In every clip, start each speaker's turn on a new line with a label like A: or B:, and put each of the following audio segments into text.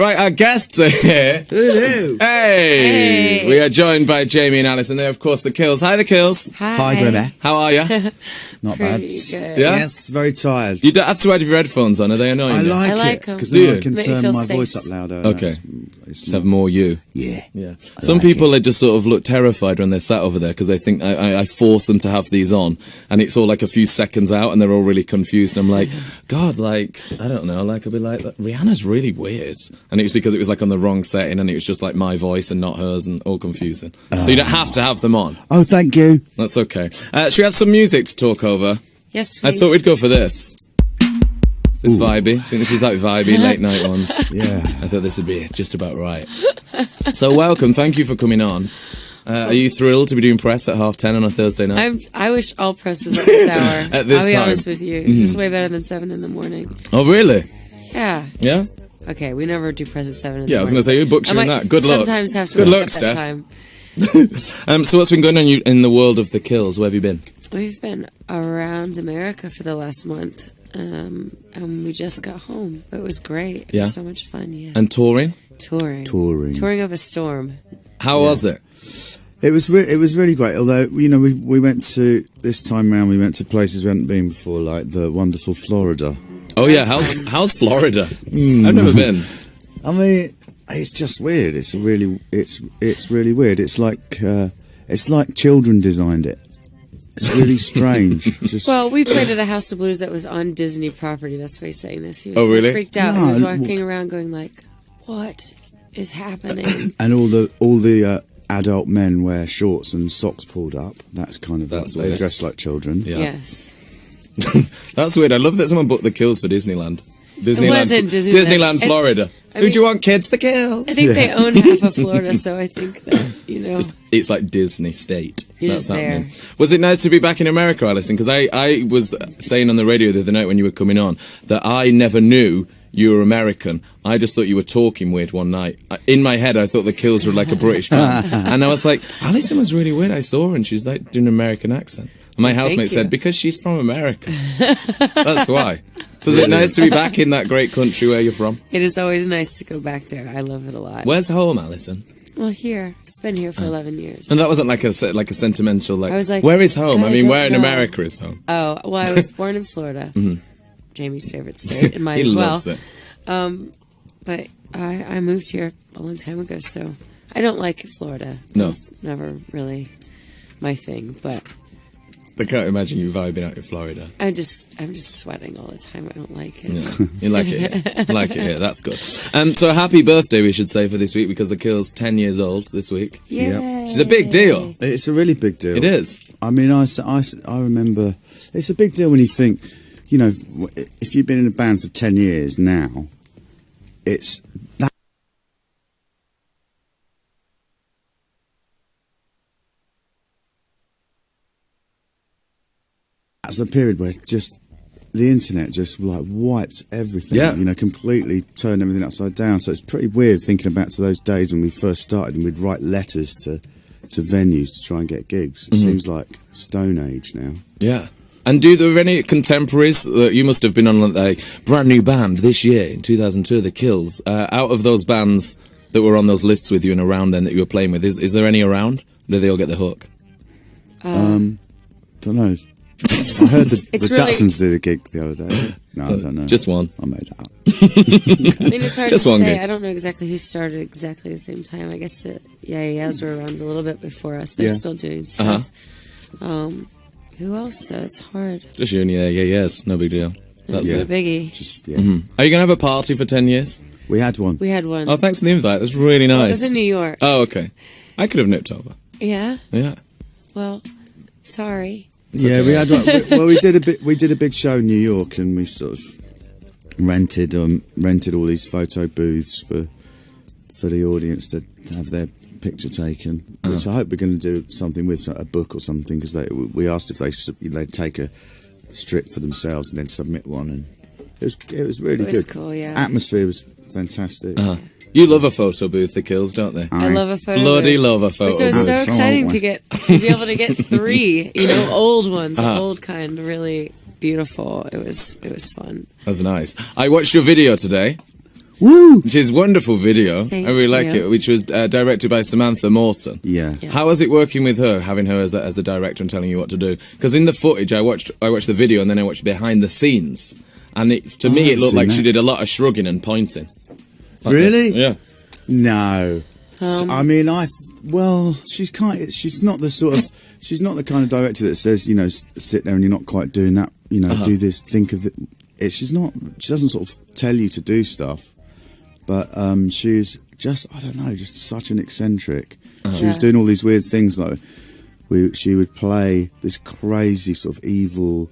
A: Right, our guests are here.
B: Hello.
A: Hey. We are joined by Jamie and Alice, and they're, of course, the Kills. Hi, the Kills.
B: Hi, Grimmer.
A: How are you?
B: Not bad.
C: Good.
A: Yeah?
B: Yes, very tired.
A: You don't have to have your headphones on. Are they annoying
B: I
A: you?
B: like it
C: them.
B: because
A: Do
B: then
A: you?
B: I can
C: Make me
B: turn
C: feel
B: my
C: safe.
B: voice up louder.
A: Okay.
B: It's
A: Just have more you.
B: Yeah.
A: Yeah. Some people, they just sort of look terrified when they're sat over there because they think I force them to have these on, and it's all like a few seconds out, and they're all really confused. I'm like, God, like, I don't know, like, I'll be like, Rihanna's really weird. And it was because it was like on the wrong setting, and it was just like my voice and not hers, and all confusing. So you don't have to have them on.
B: Oh, thank you.
A: That's okay. Should we have some music to talk over?
C: Yes,
A: I
C: please.
A: thought we'd go for this. It's vibey. I think this is like vibey late night ones.
B: Yeah.
A: I thought this would be just about right. So welcome. Thank you for coming on. Are you thrilled to be doing press at 10:30 on a Thursday night?
C: I wish all press was at this hour.
A: At this
C: I'll be
A: time.
C: honest with you. This is way better than 7 in the morning.
A: Oh, really?
C: Yeah.
A: Yeah?
C: Okay, we never do press at 7 in the
A: Yeah, I was
C: morning.
A: going to say, who booked you in that? Good luck.
C: Sometimes have to
A: Good
C: wake
A: luck,
C: up
A: Steph.
C: that time.
A: So what's been going on in the world of the Kills? Where have you been?
C: We've been around America for the last month, and we just got home. It was great. It
A: Yeah?
C: was so much fun, yeah.
A: And touring?
C: Touring up a storm.
A: How was it?
B: It was really great. Although we went to this time round. We went to places we hadn't been before, like the wonderful Florida.
A: Oh yeah, how's Florida? I've never been.
B: I mean, it's just weird. It's really weird. It's like children designed it. It's really strange. Just,
C: Well, we played at a House of Blues that was on Disney property. That's why he's saying this. He was
A: Oh, really?
C: so freaked out.
B: No,
C: He was walking around going like, what is happening?
B: and all the adult men wear shorts and socks pulled up. That's kind of
A: That's
B: they
A: weird.
B: dress like children.
A: Yeah.
C: Yes.
A: That's weird. I love that someone booked the Kills for Disneyland.
C: wasn't Disneyland.
A: Disneyland, Florida. Who do you want, kids? The Kills.
C: I think they own half of Florida, so I think that,
A: It's like Disney State.
C: You're
A: That's
C: just there.
A: happening. Was it nice to be back in America, Alison? Because I was saying on the radio the other night when you were coming on that I never knew you were American. I just thought you were talking weird one night. In my head, I thought the Kills were like a British band. And I was like, Alison was really weird. I saw her and she's like doing an American accent. And my housemate
C: you.
A: said, because she's from America. That's why. So is it nice to be back in that great country where you're from?
C: it is always nice to go back there. I love it a lot.
A: Where's home, Alison?
C: Well, here. It's been here for 11 years.
A: And that wasn't like a sentimental, like,
C: I was like,
A: where is home? I
C: I
A: mean,
C: don't
A: where in
C: know.
A: America is home?
C: Oh, well, I was born in Florida. Jamie's favorite state, and mine
A: He
C: as well.
A: loves it.
C: But I moved here a long time ago, so I don't like Florida.
A: No.
C: It's never really my thing, but
A: I can't imagine you vibing out in Florida.
C: I'm just sweating all the time. I don't like it.
A: Yeah, you like it here. You like it here. That's good. So happy birthday, we should say, for this week, because the Kills 10 years old this week.
C: Yay.
A: Which is a big deal.
B: It's a really big deal.
A: It is.
B: I mean, I remember it's a big deal when you think, if you've been in a band for 10 years now, it's that's a period where just the internet just like wiped everything,
A: Yeah.
B: completely turned everything upside down. So it's pretty weird thinking back to those days when we first started and we'd write letters to venues to try and get gigs. It seems like Stone Age now.
A: Yeah. And do there any contemporaries that you must have been on a brand new band this year in 2002, the Kills? Out of those bands that were on those lists with you and around then that you were playing with, is there any around? Or do they all get the hook?
B: Don't know. I heard the
C: It's really-
B: Datsuns did a gig the other day. No, I don't know.
A: Just one.
B: I made that up.
C: I mean, it's hard
A: Just
C: to
A: one
C: say.
A: gig.
C: I don't know exactly who started exactly the same time. I guess Yeahs were around a little bit before us. They're
B: Yeah.
C: still doing stuff. Who else, though? It's hard.
A: Just you and yes. No big deal. That's
C: It's
A: it.
C: a biggie.
B: Just yeah.
A: Are you going to have a party for 10 years?
B: We had one.
C: We had one.
A: Oh, thanks for the invite. That's really
C: Well, it
A: nice.
C: was in New York.
A: Oh, okay. I could have nipped over.
C: Yeah?
A: Yeah.
C: Well, sorry.
B: Yeah, we had one. Well, we did a big show in New York, and we sort of rented all these photo booths for the audience to have their picture taken. Which I hope we're going to do something with, a book or something, because we asked if they'd take a strip for themselves and then submit one, and it was really
C: It was
B: good.
C: cool, yeah.
B: Atmosphere was fantastic.
A: You love a photo booth, the Kills, don't they?
C: I love a photo.
A: Bloody
C: booth.
A: love a photo
C: So it's
A: booth.
C: so
B: Some
C: exciting
B: old
C: to be able to get 3, old ones, old kind, really beautiful. It was fun.
A: That's nice. I watched your video today.
B: Woo!
A: Which is a wonderful video.
C: Thank
A: I really like
C: you.
A: it. Which was directed by Samantha Morton.
B: Yeah.
C: Yeah.
A: How was it working with her, having her as a director and telling you what to do? Because in the footage, I watched the video and then I watched behind the scenes, and to me it looked like she did a lot of shrugging and pointing.
B: Really?
A: Yeah.
B: No. I mean, she's not the kind of director that says, you know, sit there and you're not quite doing that, you know, do this, think of it. She doesn't sort of tell you to do stuff, but she's just, I don't know, just such an eccentric. She was doing all these weird things, like she would play this crazy sort of evil,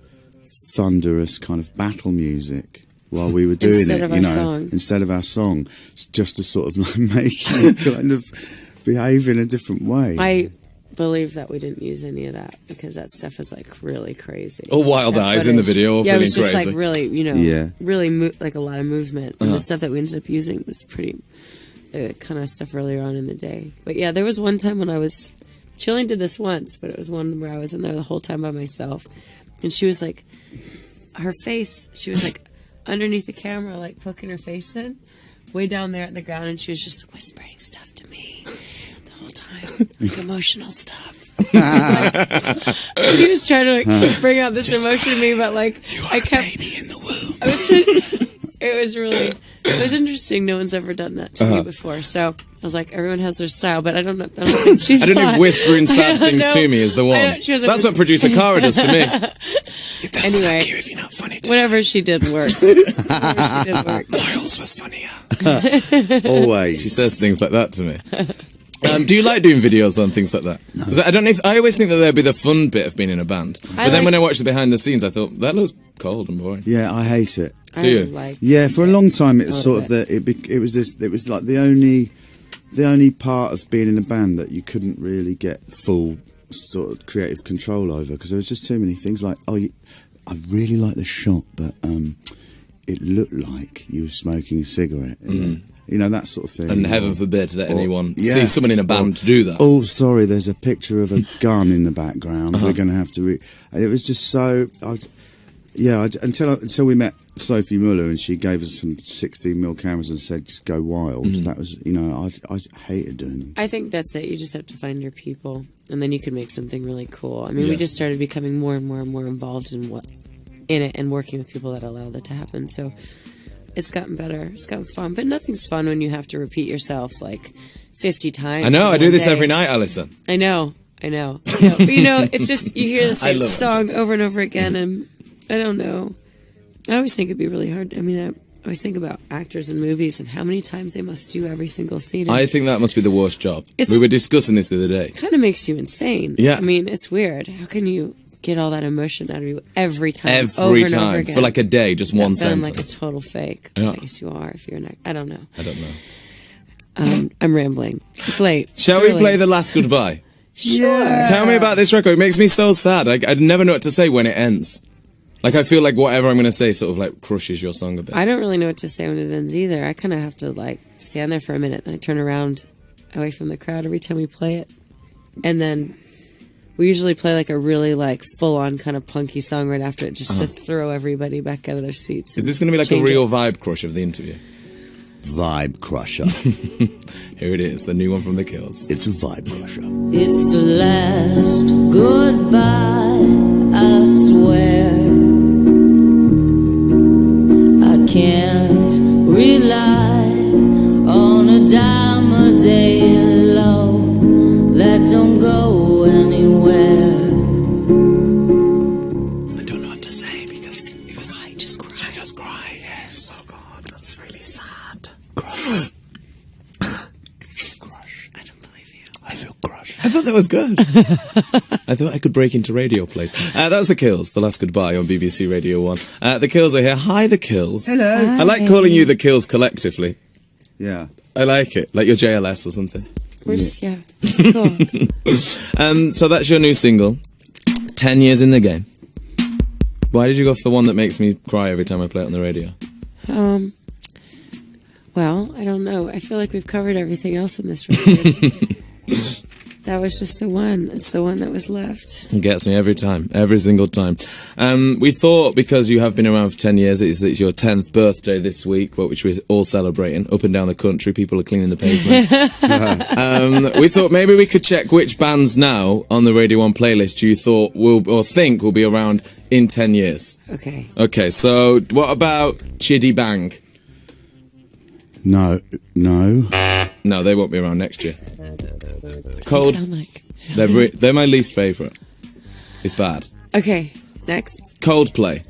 B: thunderous kind of battle music while we were doing
C: Instead
B: it,
C: of
B: you
C: our
B: know,
C: song.
B: instead of our song, just to sort of like make you kind of behave in a different way.
C: I believe that we didn't use any of that because that stuff is like really crazy.
A: All wild
C: That
A: eyes in the
C: footage.
A: video, all
C: Yeah, it
A: feeling
C: was just
A: crazy.
C: like really, you know,
B: Yeah.
C: really like a lot of movement. And the stuff that we ended up using was pretty kind of stuff earlier on in the day. But yeah, there was one time when Chilling did this once, but it was one where I was in there the whole time by myself. And she was like, she was like underneath the camera, like poking her face in, way down there at the ground, and she was just whispering stuff to me the whole time, like emotional stuff. She was trying to like bring out this emotion in me, but like I kept.
B: Baby in the womb.
C: It was interesting. No one's ever done that to me before, so I was like, everyone has their style, but I don't know. I don't think she
A: I don't know if whispering sad things
C: know.
A: to me is the one.
C: She was
A: That's what producer Cara does to me.
C: Anyway,
A: if you're not funny to
C: whatever she did worked. Whatever she did worked.
A: Miles was funnier.
B: Always.
A: She says things like that to me. Do you like doing videos on things like that? 'Cause I don't know. I always think that there'd be the fun bit of being in a band, but then when I watched the behind the scenes, I thought that looks cold and boring.
B: Yeah, I hate it.
C: I
A: Do you?
C: like
B: Yeah, for a long time it was
C: Little
B: sort of it was like the only part of being in a band that you couldn't really get full sort of creative control over, because there was just too many things like, I really like the shot, but it looked like you were smoking a cigarette. You know, that sort of thing.
A: And heaven forbid that anyone sees someone in a band do that.
B: Oh, sorry, there's a picture of a gun in the background. We're going to have to... And it was just so... until we met Sophie Muller and she gave us some 16mm cameras and said, just go wild. That was, you know, I hated doing them.
C: I think that's it. You just have to find your people, and then you can make something really cool. I mean, we just started becoming more and more and more involved in it and working with people that allow that to happen. So it's gotten better. It's gotten fun, but nothing's fun when you have to repeat yourself like 50 times.
A: I know. I do this
C: day.
A: every night, Alison.
C: I know. But you know, it's just you hear the same song over and over again, and I don't know. I always think it'd be really hard. I mean, I always think about actors in movies and how many times they must do every single scene.
A: I think that must be the worst job. We were discussing this the other day.
C: It kind of makes you insane.
A: Yeah.
C: I mean, it's weird. How can you get all that emotion out of you every time?
A: Every
C: over and
A: time.
C: over again?
A: For like a day, just one
C: feeling
A: sentence.
C: like a total fake.
A: Yeah.
C: I guess you are if you're an actor. I don't know.
A: I don't know.
C: I'm rambling. It's late.
A: Shall we play The Last Goodbye?
C: Sure.
A: Tell me about this record. It makes me so sad. I'd never know what to say when it ends. Like, I feel like whatever I'm going to say sort of like crushes your song a bit.
C: I don't really know what to say when it ends either. I kind of have to like stand there for a minute and I turn around away from the crowd every time we play it. And then we usually play like a really like full-on kind of punky song right after it just to throw everybody back out of their seats.
A: Is this going to be like a real vibe crush of the interview?
B: Vibe crusher.
A: Here it is, the new one from The Kills.
B: It's a vibe crusher.
D: It's the last goodbye, I swear. I can't rely on a dime a day low that don't go anywhere.
A: I don't know what to say because I just cry. Yes. Oh God, that's really sad. Crush.
C: I don't believe you.
B: I feel crushed.
A: I thought that was good. I thought I could break into radio plays. That was The Kills, The Last Goodbye on BBC Radio 1. The Kills are here. Hi, The Kills.
B: Hello.
A: I like calling you The Kills collectively.
B: Yeah.
A: I like it, like your JLS or something.
C: We're just, it's cool.
A: So that's your new single, 10 years in the game. Why did you go for one that makes me cry every time I play it on the radio?
C: Well, I don't know. I feel like we've covered everything else in this record. That was just the one. It's the one that was left.
A: It gets me every time, every single time. We thought, because you have been around for 10 years, it's your 10th birthday this week, which we're all celebrating. Up and down the country, people are cleaning the pavements. We thought maybe we could check which bands now on the Radio 1 playlist you thought will be around in 10 years.
C: Okay.
A: Okay, so what about Chiddy Bang?
B: No.
A: No, they won't be around next year. Cold.
C: Sound like.
A: They're my least favourite. It's bad.
C: Okay, next.
A: Coldplay.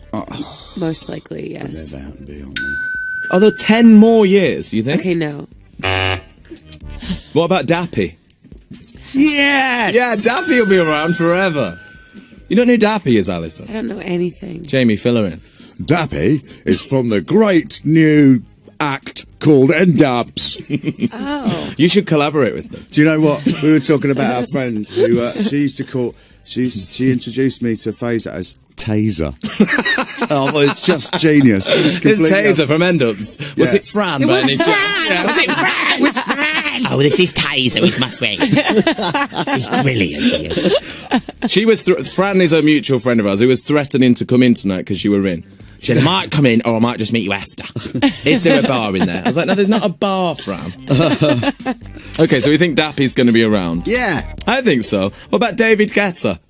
C: Most likely, yes.
B: They're about to be on there.
A: Although 10 more years, you think?
C: Okay, no.
A: What about Dappy?
B: Yes!
A: Yeah, Dappy will be around forever. You don't know who Dappy is, Alison?
C: I don't know anything.
A: Jamie, fill her in.
B: Dappy is from the great new act called N-Dubs.
C: Oh.
A: You should collaborate with them.
B: Do you know what? We were talking about our friend who she used to call... She introduced me to Phaser as Taser. Oh, well, it's just genius.
A: It's
B: Completely
A: Taser from End-Ups. Was it Fran?
E: It
A: by
E: was
A: any chance?
E: Fran!
A: Yeah.
E: Was it Fran? It was Fran! Oh, this is Taser. He's my friend. He's brilliant, he is.
A: She was... Fran is a mutual friend of ours who was threatening to come in tonight because you were in. She said, I might come in or I might just meet you after. Is there a bar in there? I was like, no, there's not a bar, Fran. Okay, so we think Dappy's going to be around.
B: Yeah.
A: I think so. What about David Guetta?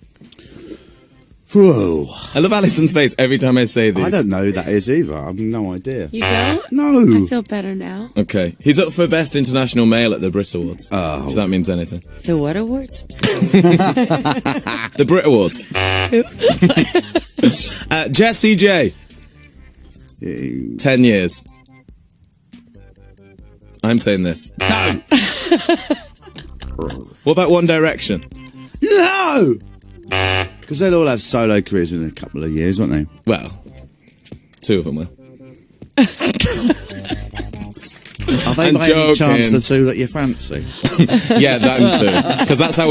B: Whoa.
A: I love Alison's face every time I say this.
B: I don't know who that is either. I have no idea.
C: You don't?
B: No.
C: I feel better now.
A: Okay. He's up for Best International Male at the Brit Awards.
B: Oh.
A: If that means anything.
C: The what awards?
A: The Brit Awards. Jessie J. 10 years. I'm saying this. No! What about One Direction?
B: No! Because they'll all have solo careers in a couple of years, won't they?
A: Well, 2 of them will.
B: Are they
A: I'm
B: by any chance
A: joking.
B: the two that you fancy?
A: Yeah, them too. Because that's how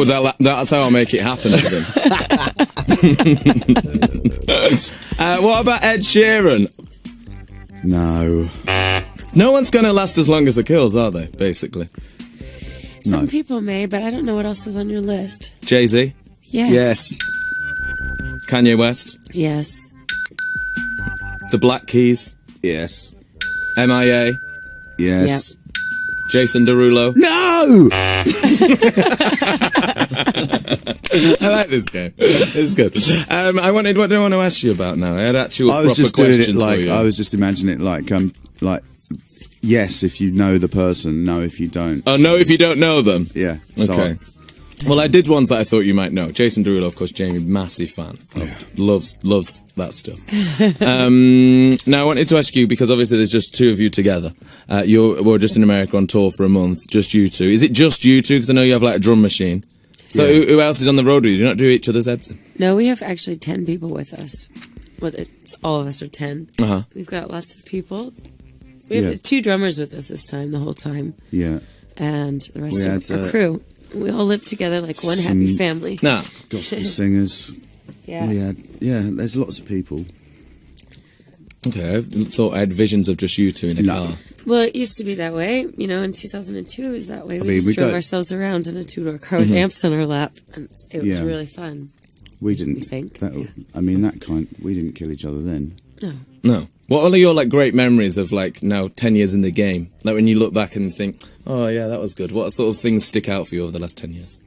A: I'll make it happen to them. What about Ed Sheeran?
B: No.
A: No one's going to last as long as the Kills, are they, basically?
C: Some
B: No.
C: people may, but I don't know what else is on your list.
A: Jay-Z?
C: Yes.
B: Yes.
A: Kanye West?
C: Yes.
A: The Black Keys?
B: Yes.
A: MIA?
B: Yes.
A: Jason Derulo?
B: No!
A: I like this game. It's good. What do I want to ask you about now? I had actual
B: I was
A: proper
B: just doing it
A: questions
B: like
A: for you.
B: I was just imagining it like yes if you know the person, no if you don't.
A: Oh, no, if you don't know them.
B: Yeah. So
A: Okay. Well, I did ones that I thought you might know. Jason Derulo, of course, Jamie, massive fan. Loves that stuff. Now, I wanted to ask you, because obviously there's just 2 of you together. We're just in America on tour for a month, just you 2. Is it just you 2? Because I know you have like a drum machine. So
B: Yeah.
A: who else is on the road with you? Do you not do each other's heads in?
C: No, we have actually 10 people with us. Well, it's all of us are 10.
A: Uh-huh.
C: We've got lots of people. We have
B: Yeah.
C: 2 drummers with us this time, the whole time.
B: yeah.
C: And the rest
B: We
C: of
B: had,
C: our crew. We all live together like one happy family.
A: Nah.
B: Gospel singers.
C: Yeah.
B: We had there's lots of people.
A: Okay, I thought I had visions of just you 2 in a
B: No.
A: car.
C: Well, it used to be that way. You know, in 2002 it was that way. We
B: mean,
C: just
B: we
C: drove
B: don't-
C: ourselves around in a 2-door car with amps on our lap. And it was
B: Yeah.
C: really fun.
B: We didn't
C: We think,
B: we didn't kill each other then.
C: No.
A: No. What are your like great memories of like now 10 years in the game? Like when you look back and think, oh yeah, that was good. What sort of things stick out for you over the last 10 years?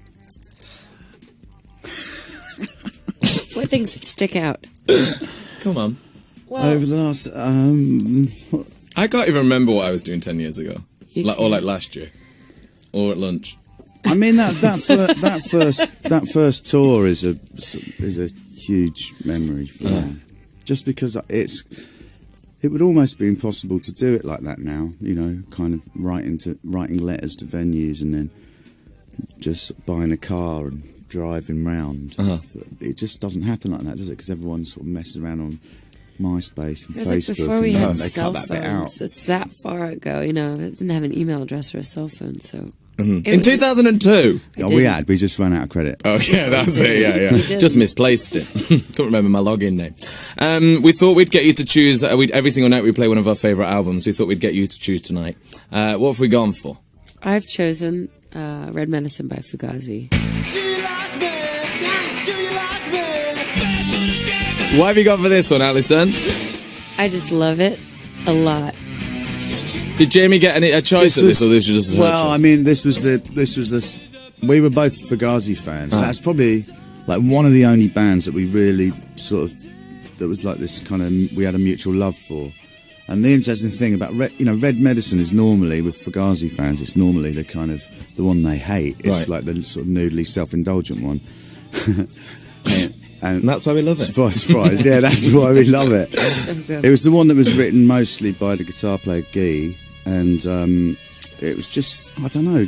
C: What things stick out?
A: Come on.
C: Well,
B: Over the last
A: I can't even remember what I was doing 10 years ago.
C: You
A: Or
C: can't.
A: like last year. Or at lunch.
B: I mean that first tour is a huge memory for me. Just because it would almost be impossible to do it like that now. You know, kind of writing letters to venues and then just buying a car and driving round. It just doesn't happen like that, does it? Because everyone sort of messes around on MySpace and
C: it was like
B: Facebook,
C: before we
B: and
C: had
B: they
C: cell
B: cut that bit out.
C: phones. It's that far ago, you know. It didn't have an email address or a cell phone, so. It
A: In
C: was-
A: 2002.
C: I
B: Oh,
C: didn't.
B: we just ran out of credit.
A: Oh yeah, that's it. Yeah,
C: We
A: yeah.
C: did.
A: Just misplaced it. Couldn't remember my login name. We thought we'd get you to choose. Every single night we play one of our favourite albums. We thought we'd get you to choose tonight. What have we gone for?
C: I've chosen Red Medicine by Fugazi.
A: What have you got for this one, Alison?
C: I just love it a lot.
A: Did Jamie get a choice at this, or this was just her
B: well,
A: choice?
B: I mean, this was this. We were both Fugazi fans. And that's probably like one of the only bands that we really sort of that was like this kind of we had a mutual love for. And the interesting thing about Red Medicine is normally with Fugazi fans, it's normally the kind of the one they hate. It's like the sort of noodly, self-indulgent one. And
A: that's why we love it.
B: Surprise, surprise. Yeah, that's why we love it.
C: So
B: It was the one that was written mostly by the guitar player Guy, and it was just, I don't know,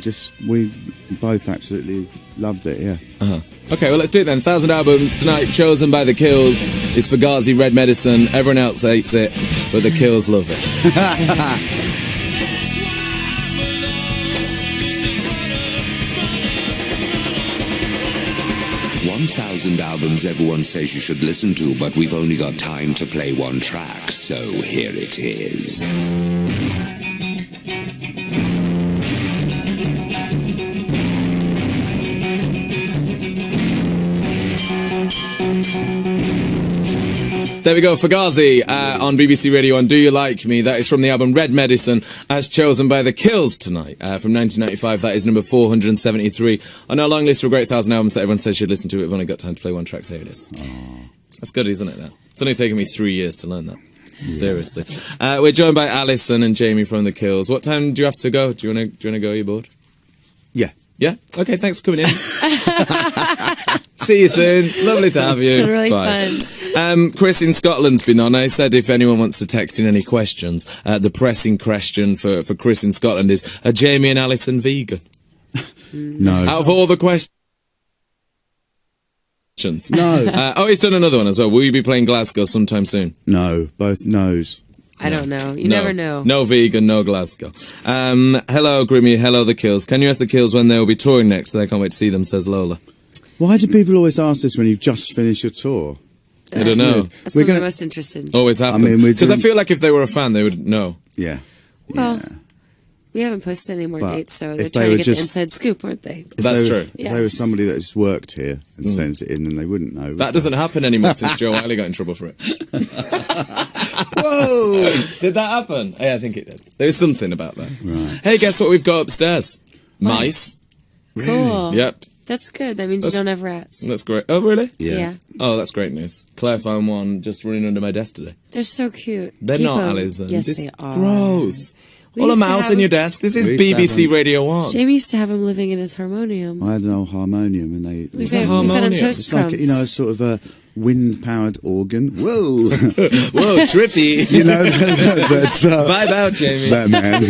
B: we both absolutely loved it, yeah.
A: Okay, well, let's do it then. 1,000 albums tonight, chosen by The Kills, is Fugazi, Red Medicine. Everyone else hates it, but The Kills love it.
F: 1,000 albums everyone says you should listen to, but we've only got time to play one track, so here it is.
A: There we go, Fugazi on BBC Radio 1, Do You Like Me? That is from the album Red Medicine, as chosen by The Kills tonight. From 1995, that is number 473 on our long list of great 1,000 albums that everyone says you should listen to. We've only got time to play one track, so here it is. That's good, isn't it, that? It's only taken me 3 years to learn that. Yeah. Seriously. We're joined by Alison and Jamie from The Kills. What time do you have to go? Do you want to go? Are you bored?
B: Yeah.
A: Yeah? Okay, thanks for coming in. See you soon. Lovely to have you.
C: It's really
A: Bye.
C: fun.
A: Chris in Scotland's been on. I said if anyone wants to text in any questions, the pressing question for Chris in Scotland is, are Jamie and Alison vegan?
B: No.
A: Out of all the questions.
B: No.
A: He's done another one as well. Will you be playing Glasgow sometime soon?
B: No, both no's.
C: I don't know. You never know.
A: No vegan, no Glasgow. Hello, Grimmy. Hello, The Kills. Can you ask The Kills when they will be touring next? I can't wait to see them, says Lola.
B: Why do people always ask this when you've just finished your tour?
A: I don't know.
C: That's when we're most interested.
A: Always happens.
B: I mean,
A: because I feel like if they were a fan, they would know.
B: Yeah.
C: Well, we haven't posted any more
B: But
C: dates, so they're
B: if they
C: trying to
B: were
C: get
B: just-
C: the inside scoop, aren't they?
A: That's true.
B: If they were somebody that just worked here and sends it in, then they wouldn't know.
A: That doesn't happen anymore since Joe Wiley got in trouble for it.
B: Whoa!
A: Did that happen? Yeah, I think it did. There was something about that.
B: Right.
A: Hey, guess what we've got upstairs? Mice.
C: Cool.
A: Yep.
C: That's good. That means you don't have rats.
A: That's great. Oh, really?
C: Yeah.
A: Oh, that's great news. Claire found one just running under my desk today.
C: They're so cute.
A: They're
C: Keep
A: not,
C: them.
A: Alison.
C: Yes,
A: This
C: they are.
A: Gross.
C: We
A: All a
C: used to
A: mouse
C: have
A: in your
C: them-
A: desk. This is
B: We used to have
A: BBC
B: them.
A: Radio 1.
C: Jamie used to have him living in his harmonium.
B: I had an old harmonium, and they.
C: We've
A: a
C: had him
A: harmonium?
C: toast
B: It's like,
C: crumbs.
B: a sort of a wind-powered organ. Whoa!
A: Whoa, trippy.
B: That's
A: Vibe out, Jamie.
B: that man.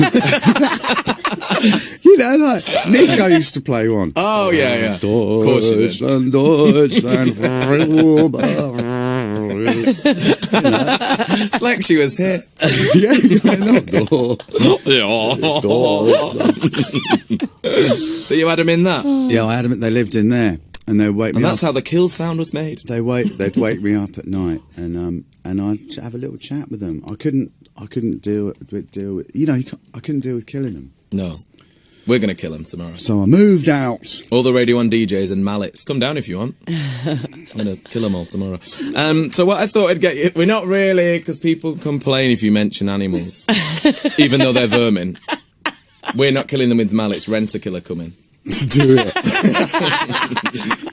B: Like Nico used to play one.
A: Oh, yeah. Of course you did.
B: Deutschland.
A: It's like she was here.
B: Yeah,
A: So you had him in that?
B: yeah, I had them. They lived in there, and they'd wake me
A: And
B: up.
A: that's how the kill sound was made.
B: They'd wake me up at night, and I'd have a little chat with them. I couldn't deal with I couldn't deal with killing them.
A: No. We're going to kill him tomorrow.
B: So I moved out.
A: All the Radio 1 DJs and mallets. Come down if you want. I'm going to kill them all tomorrow. So what I thought I'd get you... We're not really, because people complain if you mention animals. Even though they're vermin. We're not killing them with mallets. Rent-a-killer coming.
B: To do it.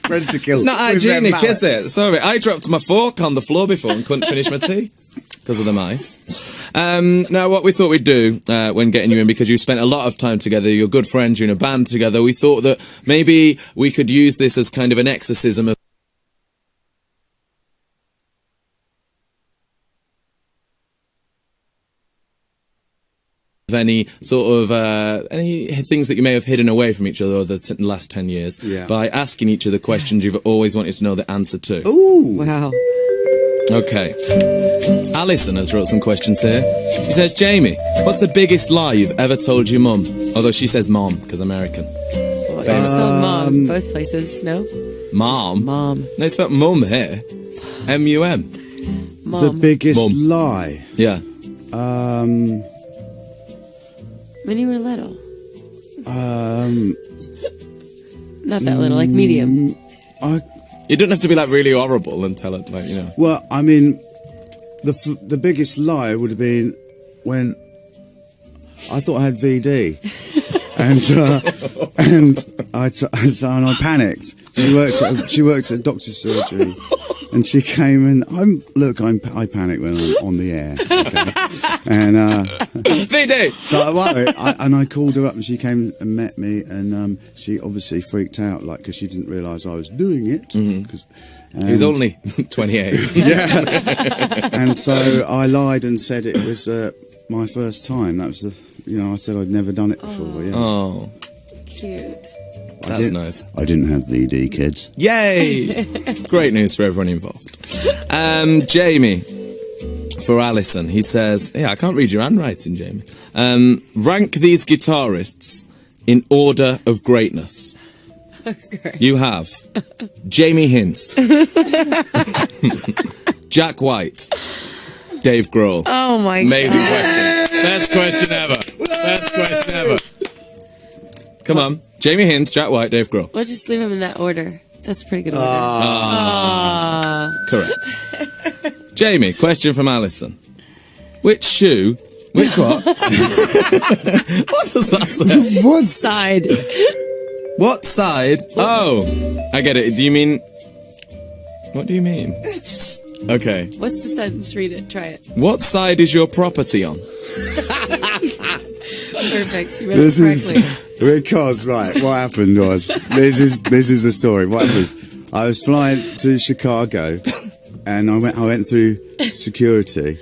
B: Ready to kill.
A: It's not
B: with their
A: hygienic, is it?
B: mallets.
A: Sorry, I dropped my fork on the floor before and couldn't finish my tea. Because of the mice. Now, what we thought we'd do when getting you in, because you spent a lot of time together, you're good friends, you're in a band together, we thought that maybe we could use this as kind of an exorcism of any sort of any things that you may have hidden away from each other over the last 10 years by asking each other questions you've always wanted to know the answer to.
B: Ooh.
C: Wow.
A: Okay. Alison has wrote some questions here. She says, Jamie, what's the biggest lie you've ever told your mum? Although she says mom, because American.
C: Well, it's still mom, both places, no?
A: Mom?
C: Mom.
A: No, it's about mum here. M-U-M.
C: Mom.
B: The biggest
A: Mum.
B: lie.
A: Yeah.
C: When you were little. Not that little, like medium.
A: You don't have to be like really horrible and tell it like, you know.
B: Well, I mean, the biggest lie would have been when I thought I had VD, and I panicked. She worked at doctor's surgery, and she came and I panic when I'm on the air, okay? And
A: VD.
B: so I called her up, and she came and met me, and she obviously freaked out, like, because she didn't realise I was doing it.
A: He was only 28.
B: Yeah, and so I lied and said it was my first time. That was I said I'd never done it before. Yeah.
A: Oh,
C: Cute.
A: that's nice.
B: I didn't have VD, kids.
A: Yay! Great news for everyone involved. Jamie, for Alison, he says, I can't read your handwriting, Jamie. Rank these guitarists in order of greatness. You have Jamie Hince, Jack White, Dave Grohl.
C: Oh my
A: Amazing
C: God.
A: question. Best question ever. Best question ever. Come on. Jamie Hince, Jack White, Dave Grohl.
C: We'll just leave them in that order. That's a pretty good order.
A: Correct. Jamie, question from Alison. Which what? What does that say?
B: What?
C: Side.
A: What side? Oh, I get it. Do you mean... What do you mean? Okay.
C: What's the sentence? Read it. Try it.
A: What side is your property on?
C: Perfect. You read
B: This
C: it
B: is
C: correctly.
B: because what happened was this is the story. What happened was I was flying to Chicago, and I went through security.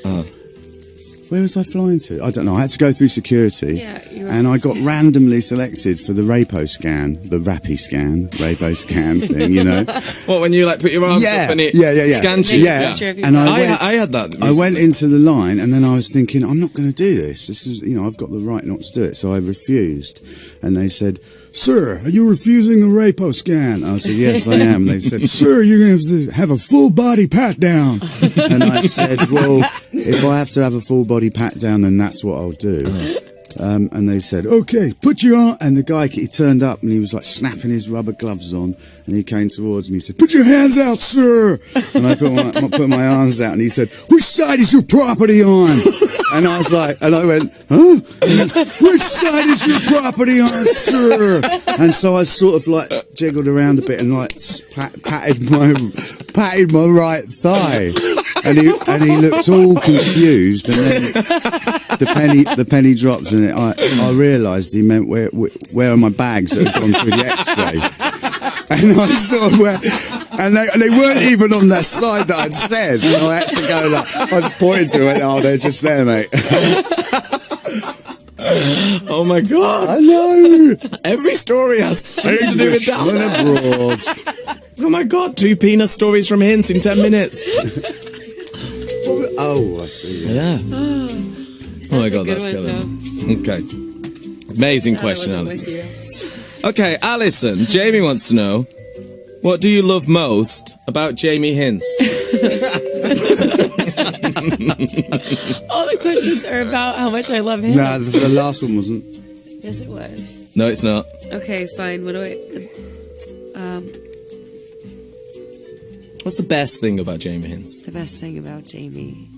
B: Where was I flying to? I don't know. I had to go through security,
C: Yeah, you were-
B: and I got randomly selected for the Rapo scan, the Rappy scan, Rapo scan thing. You know.
A: What, when you like put your arms up and it scans you?
B: Yeah.
C: Sure if you
B: And
C: got it.
A: I had that
B: I went
A: recently.
B: into the line, and then I was thinking, I'm not going to do this. This is, I've got the right not to do it. So I refused, and they said, "Sir, are you refusing the Rapo scan?" I said, "Yes, I am." They said, "Sir, you're going to have a full body pat down." And I said, "Well, if I have to have a full body pat down, then that's what I'll do." And they said, "Okay, put your arm." And the guy, he turned up, and he was like snapping his rubber gloves on, and he came towards me. He said, "Put your hands out, sir." And I put my arms out, and he said, "Which side is your property on?" And I was like, and I went, "Huh? Which side is your property on, sir?" And so I sort of like jiggled around a bit and like patted my right thigh, and he looked all confused, and then the penny drops, and I realised he meant where are my bags that had gone through the X-ray. And I sort of went, and they weren't even on that side that I'd said, so I had to go like, I just pointed to it, "Oh, they're just there, mate."
A: Oh my God.
B: I know.
A: Every story has something to do with
B: Englishman
A: that.
B: abroad.
A: Oh my God, 2 penis stories from Hints in 10 minutes.
B: Oh, I see.
A: Yeah. Oh my God,
C: Good
A: that's
C: one,
A: killing. Okay. Amazing
C: Sad I
A: question,
C: wasn't with
A: Alison.
C: you.
A: Okay, Alison, Jamie wants to know, what do you love most about Jamie Hince?
C: All the questions are about how much I love him.
B: Nah, the last one wasn't.
C: Yes, it was.
A: No, it's not.
C: Okay, fine. What do I...
A: What's the best thing about Jamie Hince?
C: The best thing about Jamie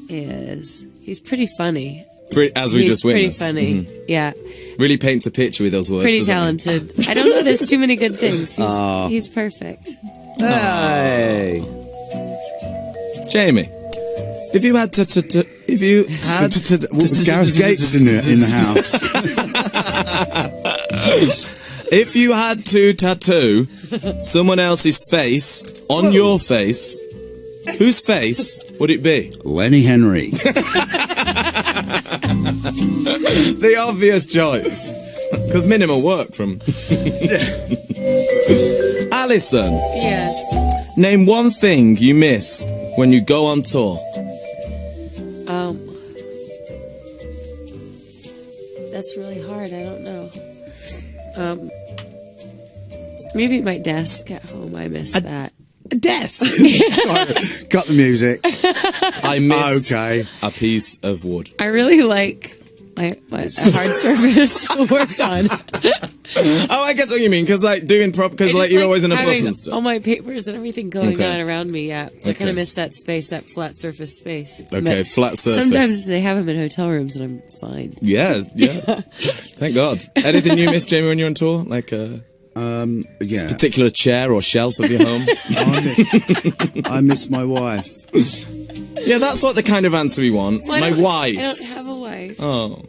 C: is he's pretty funny.
A: As we
C: He's
A: just witnessed.
C: pretty funny. Yeah.
A: Really paints a picture with those words.
C: Pretty
A: doesn't he?
C: talented. I don't know. There's too many good things. He's perfect.
B: Hey.
A: Jamie, if you had to,
B: Gareth Gates in the house.
A: if you had to tattoo someone else's face on your face, whose face would it be?
B: Lenny Henry.
A: The obvious choice, because minimal work from. Alison,
C: Yes.
A: name one thing you miss when you go on tour.
C: That's really hard. I don't know. Maybe my desk at home. I miss that.
A: A desk.
B: Sorry, cut the music.
A: I miss
B: Okay.
A: a piece of wood.
C: I really like a hard surface to work on.
A: Oh, I guess what you mean, because like doing because like you're always in a bus and stuff.
C: All my papers and everything going
A: Okay.
C: on around me, yeah. So I kind
A: Okay.
C: of miss that space, that flat surface space.
A: Okay,
C: But
A: flat surface.
C: Sometimes they have them in hotel rooms and I'm fine.
A: Yeah. Thank God. Anything you miss, Jamie, when you're on tour? Like a
B: Yeah.
A: particular chair or shelf of your home?
B: I miss my wife.
A: Yeah, that's what the kind of answer we want.
C: Well,
A: My wife.
C: I don't have a wife.
A: Oh.